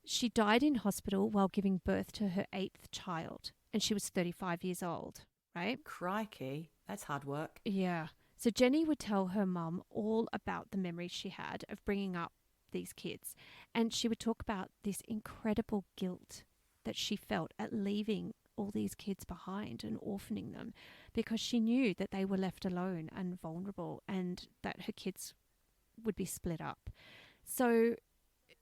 she died in hospital while giving birth to her 8th child. And she was 35 years old, right? Crikey, that's hard work. Yeah. So Jenny would tell her mum all about the memories she had of bringing up these kids. And she would talk about this incredible guilt that she felt at leaving all these kids behind and orphaning them, because she knew that they were left alone and vulnerable and that her kids would be split up. So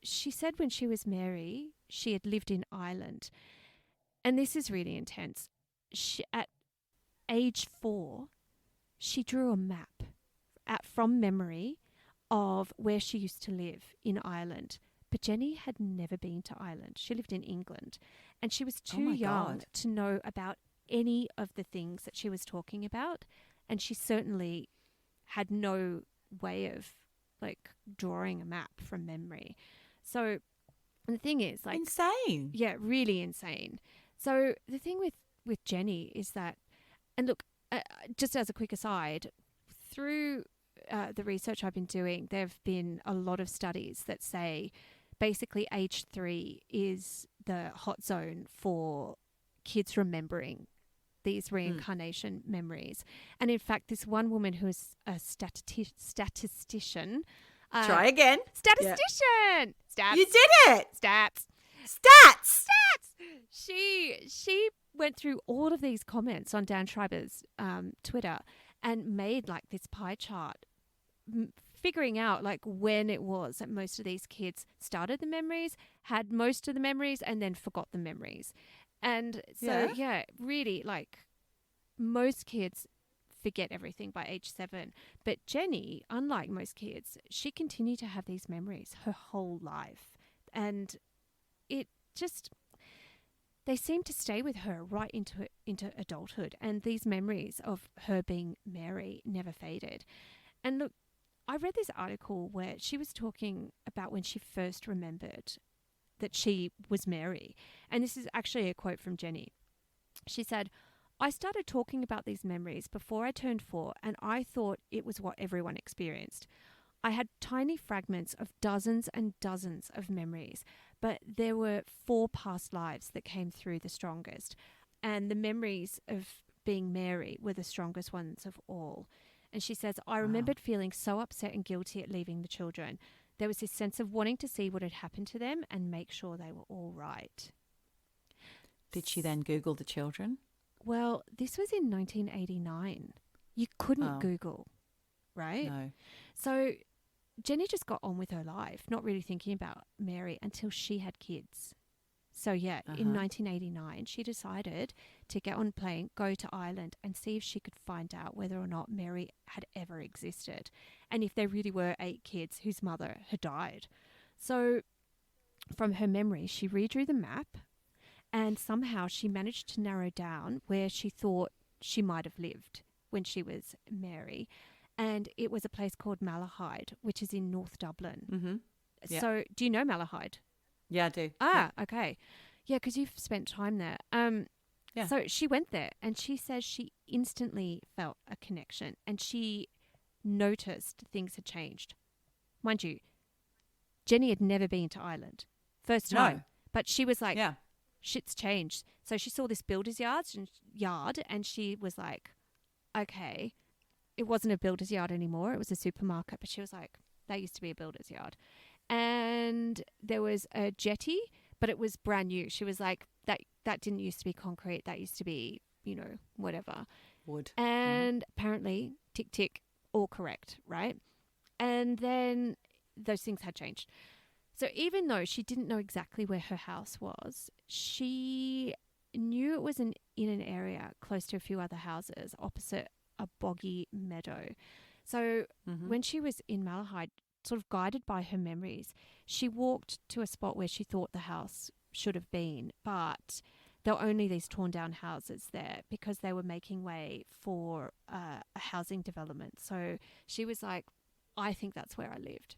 she said when she was Mary, she had lived in Ireland. And this is really intense. At age 4, she drew a map from memory of where she used to live in Ireland. But Jenny had never been to Ireland. She lived in England. And she was too young to know about any of the things that she was talking about. And she certainly had no way of drawing a map from memory. So the thing is, insane. Yeah, really insane. So the thing with Jenny is that, and look, just as a quick aside, through the research I've been doing, there have been a lot of studies that say basically age 3 is the hot zone for kids remembering these reincarnation memories. And in fact, this one woman who is a statistician. Try again. Statistician. Yeah. Stats. You did it. Stats. She went through all of these comments on Dan Schreiber's Twitter and made this pie chart, figuring out when it was that most of these kids started the memories, had most of the memories, and then forgot the memories. And so, really, most kids forget everything by age 7. But Jenny, unlike most kids, she continued to have these memories her whole life. And it just, they seem to stay with her right into adulthood. And these memories of her being Mary never faded. And look, I read this article where she was talking about when she first remembered that she was Mary. And this is actually a quote from Jenny. She said, I started talking about these memories before I turned 4, and I thought it was what everyone experienced. I had tiny fragments of dozens and dozens of memories, but there were 4 past lives that came through the strongest. And the memories of being Mary were the strongest ones of all. And she says, I remembered feeling so upset and guilty at leaving the children. There was this sense of wanting to see what had happened to them and make sure they were all right. Did she then Google the children? Well, this was in 1989. You couldn't Google, right? No. So Jenny just got on with her life, not really thinking about Mary until she had kids. So, in 1989, she decided to get on a plane, go to Ireland and see if she could find out whether or not Mary had ever existed and if there really were 8 kids whose mother had died. So, from her memory, she redrew the map and somehow she managed to narrow down where she thought she might have lived when she was Mary. And it was a place called Malahide, which is in North Dublin. Mm-hmm. Yeah. So, do you know Malahide? Yeah, I do. Okay. Yeah, because you've spent time there. Yeah. So she went there and she says she instantly felt a connection and she noticed things had changed. Mind you, Jenny had never been to Ireland. First time. No. But she was like, shit's changed. So she saw this builder's yard and she was like, okay, it wasn't a builder's yard anymore. It was a supermarket. But she was like, that used to be a builder's yard. And there was a jetty, but it was brand new. She was like, that didn't used to be concrete. That used to be, whatever. Wood. And apparently, tick, tick, all correct, right? And then those things had changed. So even though she didn't know exactly where her house was, she knew it was in an area close to a few other houses opposite a boggy meadow. So when she was in Malahide, sort of guided by her memories, she walked to a spot where she thought the house should have been, but there were only these torn down houses there because they were making way for a housing development. So she was like, I think that's where I lived.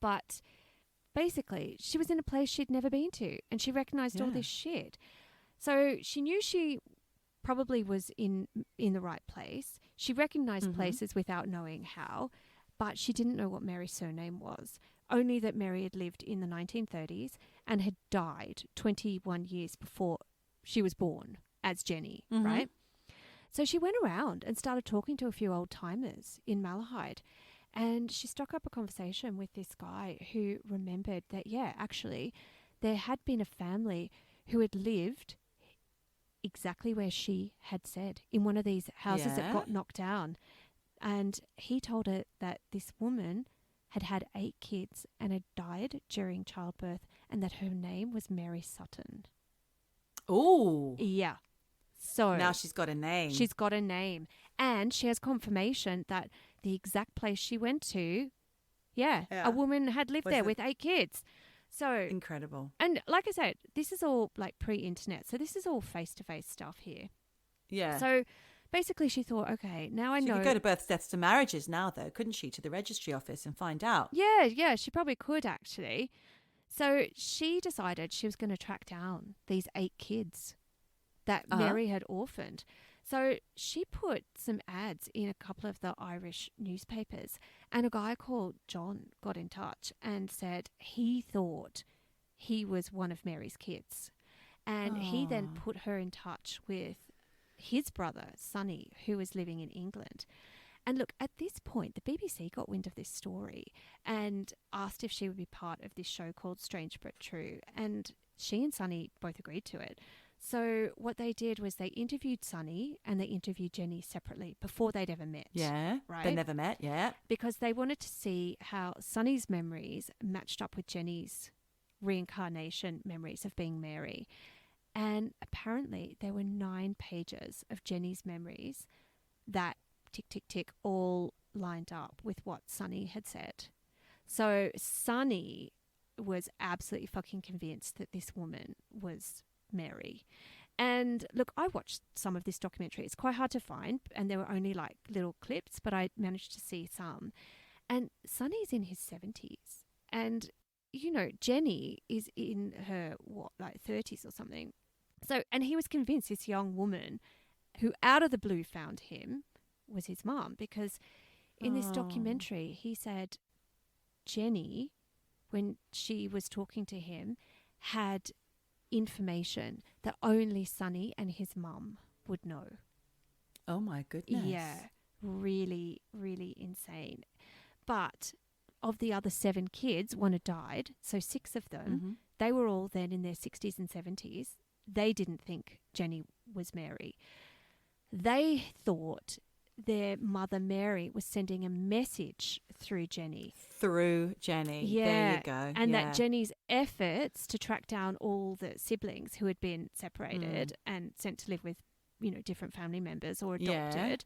But basically, she was in a place she'd never been to and she recognized all this shit. So she knew she probably was in the right place. She recognized places without knowing how. But she didn't know what Mary's surname was, only that Mary had lived in the 1930s and had died 21 years before she was born as Jenny, right? So she went around and started talking to a few old timers in Malahide and she struck up a conversation with this guy who remembered that, actually, there had been a family who had lived exactly where she had said, in one of these houses that got knocked down. And he told her that this woman had had 8 kids and had died during childbirth and that her name was Mary Sutton. Oh. Yeah. So now she's got a name. She's got a name. And she has confirmation that the exact place she went to, a woman had lived there with 8 kids. So incredible. And like I said, this is all like pre-internet. So this is all face-to-face stuff here. Yeah. So basically, she thought, okay, now I know. She could go to births, deaths, to marriages now, though, couldn't she, to the registry office and find out? Yeah, she probably could, actually. So she decided she was going to track down these 8 kids that Mary had orphaned. So she put some ads in a couple of the Irish newspapers, and a guy called John got in touch and said he thought he was one of Mary's kids. And he then put her in touch with his brother, Sonny, who was living in England. And look, at this point, the BBC got wind of this story and asked if she would be part of this show called Strange But True. And she and Sonny both agreed to it. So what they did was they interviewed Sonny and they interviewed Jenny separately before they'd ever met. Yeah, right? They never met, Because they wanted to see how Sonny's memories matched up with Jenny's reincarnation memories of being Mary. And apparently there were 9 pages of Jenny's memories that, tick, tick, tick, all lined up with what Sonny had said. So Sonny was absolutely fucking convinced that this woman was Mary. And look, I watched some of this documentary. It's quite hard to find, and there were only like little clips, but I managed to see some. And Sonny's in his 70s. And, you know, Jenny is in her, 30s or something. So, and he was convinced this young woman who out of the blue found him was his mum, because in this documentary, he said Jenny, when she was talking to him, had information that only Sonny and his mum would know. Oh, my goodness. Yeah, really, really insane. But of the other 7 kids, one had died, so 6 of them, they were all then in their 60s and 70s. They didn't think Jenny was Mary. They thought their mother Mary was sending a message through Jenny. Yeah. There you go. And that Jenny's efforts to track down all the siblings who had been separated and sent to live with, you know, different family members or adopted,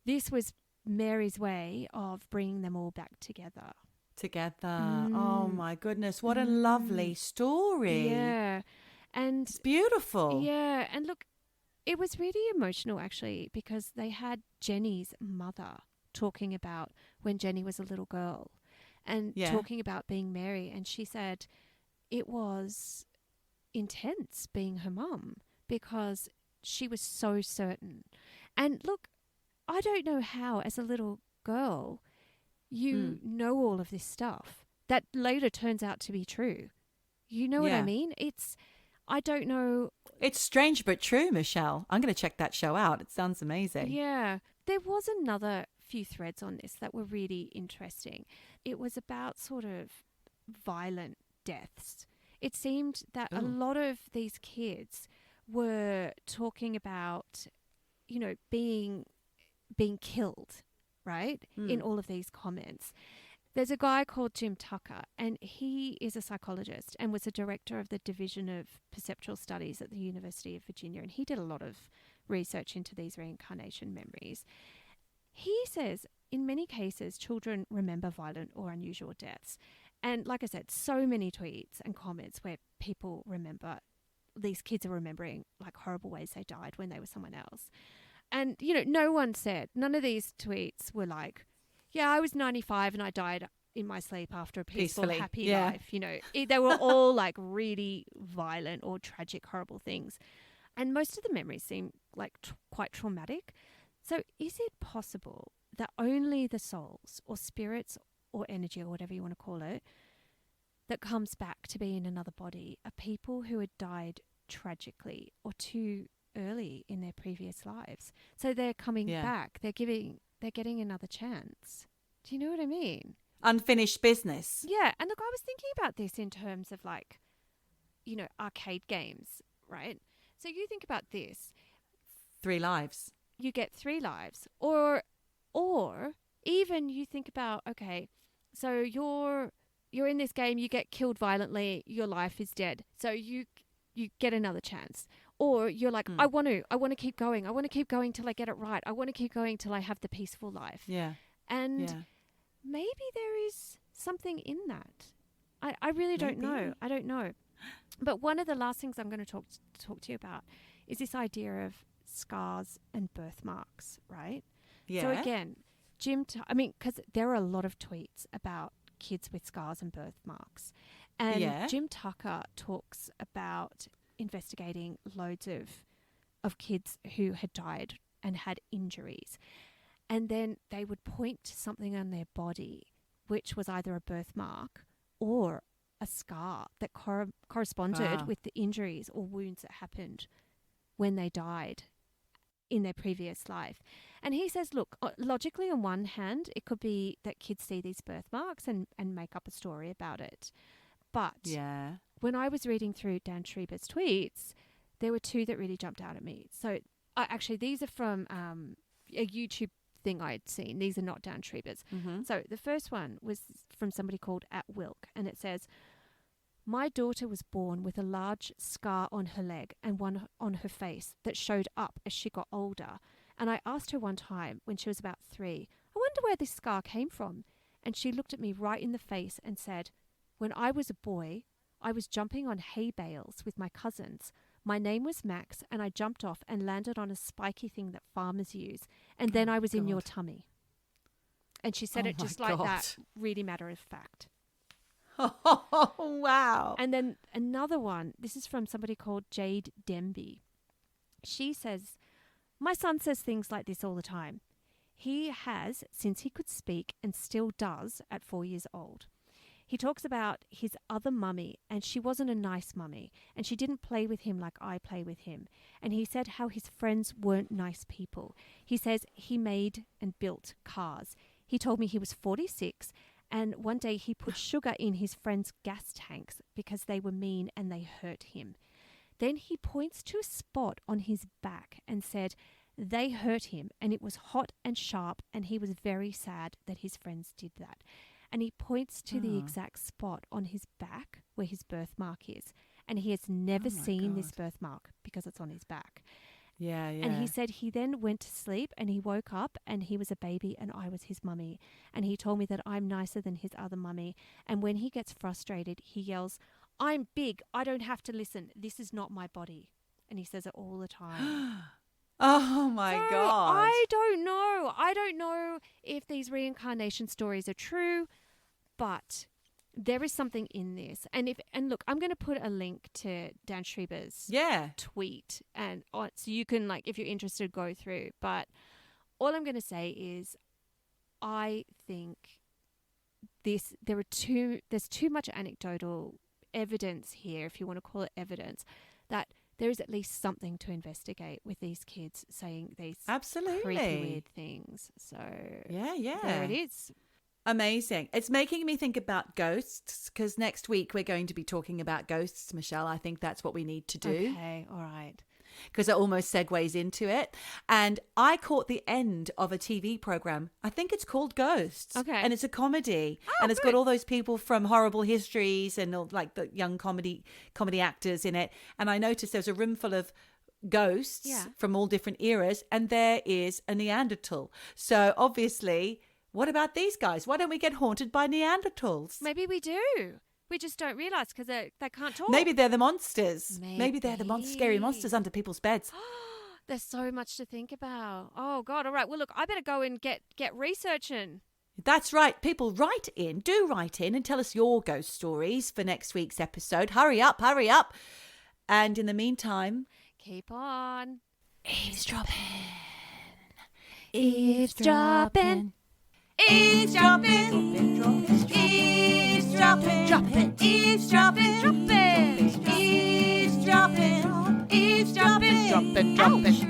this was Mary's way of bringing them all back together. Oh, my goodness. What a lovely story. Yeah. And it's beautiful. Yeah. And look, it was really emotional, actually, because they had Jenny's mother talking about when Jenny was a little girl and talking about being Mary. And she said it was intense being her mum because she was so certain. And look, I don't know how, as a little girl, you know all of this stuff that later turns out to be true. You know what I mean? I don't know. It's strange but true, Michelle. I'm going to check that show out. It sounds amazing. Yeah. There was another few threads on this that were really interesting. It was about sort of violent deaths. It seemed that a lot of these kids were talking about, you know, being killed, right? In all of these comments. There's a guy called Jim Tucker, and he is a psychologist and was a director of the Division of Perceptual Studies at the University of Virginia, and he did a lot of research into these reincarnation memories. He says, in many cases, children remember violent or unusual deaths. And like I said, so many tweets and comments where people remember, these kids are remembering like horrible ways they died when they were someone else. And, you know, none of these tweets were like, yeah, I was 95 and I died in my sleep after a peaceful, happy life. You know, they were all like really violent or tragic, horrible things. And most of the memories seem like quite traumatic. So is it possible that only the souls or spirits or energy or whatever you want to call it that comes back to be in another body are people who had died tragically or too early in their previous lives? So they're coming back. They're getting another chance. Do you know what I mean? Unfinished business. Yeah. And look, I was thinking about this in terms of like, you know, arcade games, right? So you think about this. 3 lives. You get 3 lives. Or even you think about, okay, so you're in this game, you get killed violently, your life is dead. So you get another chance. Or you're like, I want to keep going. I want to keep going till I get it right. I want to keep going till I have the peaceful life. Yeah. And maybe there is something in that. I really don't know. I don't know. But one of the last things I'm going to talk to you about is this idea of scars and birthmarks, right? Yeah. So again, because there are a lot of tweets about kids with scars and birthmarks. And Jim Tucker talks about investigating loads of kids who had died and had injuries. And then they would point to something on their body, which was either a birthmark or a scar that corresponded with the injuries or wounds that happened when they died in their previous life. And he says, look, logically on one hand, it could be that kids see these birthmarks and make up a story about it. But when I was reading through Dan Schreiber's tweets, there were 2 that really jumped out at me. So actually, these are from a YouTube thing I'd seen. These are not Dan Schreiber's. So the first one was from somebody called At Wilk, and it says, my daughter was born with a large scar on her leg and one on her face that showed up as she got older. And I asked her one time when she was about 3, I wonder where this scar came from. And she looked at me right in the face and said, when I was a boy, I was jumping on hay bales with my cousins. My name was Max, and I jumped off and landed on a spiky thing that farmers use. And then I was in your tummy. And she said Oh it my just like God. that, really matter of fact. Oh, wow. And then another one, this is from somebody called Jade Demby. She says, my son says things like this all the time. He has since he could speak and still does at 4 years old. He talks about his other mummy, and she wasn't a nice mummy, and she didn't play with him like I play with him. And he said how his friends weren't nice people. He says he made and built cars. He told me he was 46, and one day he put sugar in his friends' gas tanks because they were mean and they hurt him. Then he points to a spot on his back and said they hurt him, and it was hot and sharp, and he was very sad that his friends did that. And he points to the exact spot on his back where his birthmark is. And he has never seen this birthmark because it's on his back. Yeah, yeah. And he said he then went to sleep and he woke up and he was a baby and I was his mummy. And he told me that I'm nicer than his other mummy. And when he gets frustrated, he yells, I'm big. I don't have to listen. This is not my body. And he says it all the time. Oh, my So, God. I don't know. I don't know if these reincarnation stories are true, but there is something in this. And look, I'm going to put a link to Dan Schreiber's Yeah. tweet, and so you can, like, if you're interested, go through. But all I'm going to say is, I think there's too much anecdotal evidence here, if you want to call it evidence, that there is at least something to investigate with these kids saying these Absolutely. creepy, weird things. So Yeah. there it is. Amazing. It's making me think about ghosts because next week we're going to be talking about ghosts, Michelle. I think that's what we need to do Okay, all right. because it almost segues into it. And I caught the end of a TV program. I think it's called Ghosts. Okay. And it's a comedy. Oh, and it's good. got all those people from Horrible Histories and all, like the young comedy actors in it. And I noticed there's a room full of ghosts Yeah. from all different eras. And there is a Neanderthal. So obviously, what about these guys? Why don't we get haunted by Neanderthals? Maybe we do. We just don't realise because they can't talk. Maybe they're the monsters. Maybe they're the scary Maybe. monsters under people's beds. There's so much to think about. Oh, God. All right. Well, look, I better go and get researching. That's right. People, write in and tell us your ghost stories for next week's episode. Hurry up. And in the meantime, Keep on. Eavesdroppin'. Eavesdroppin'. Eavesdroppin'. Eavesdroppin'. Eavesdroppin'. Eavesdroppin'. Eavesdroppin'. Eavesdroppin'. Drop it.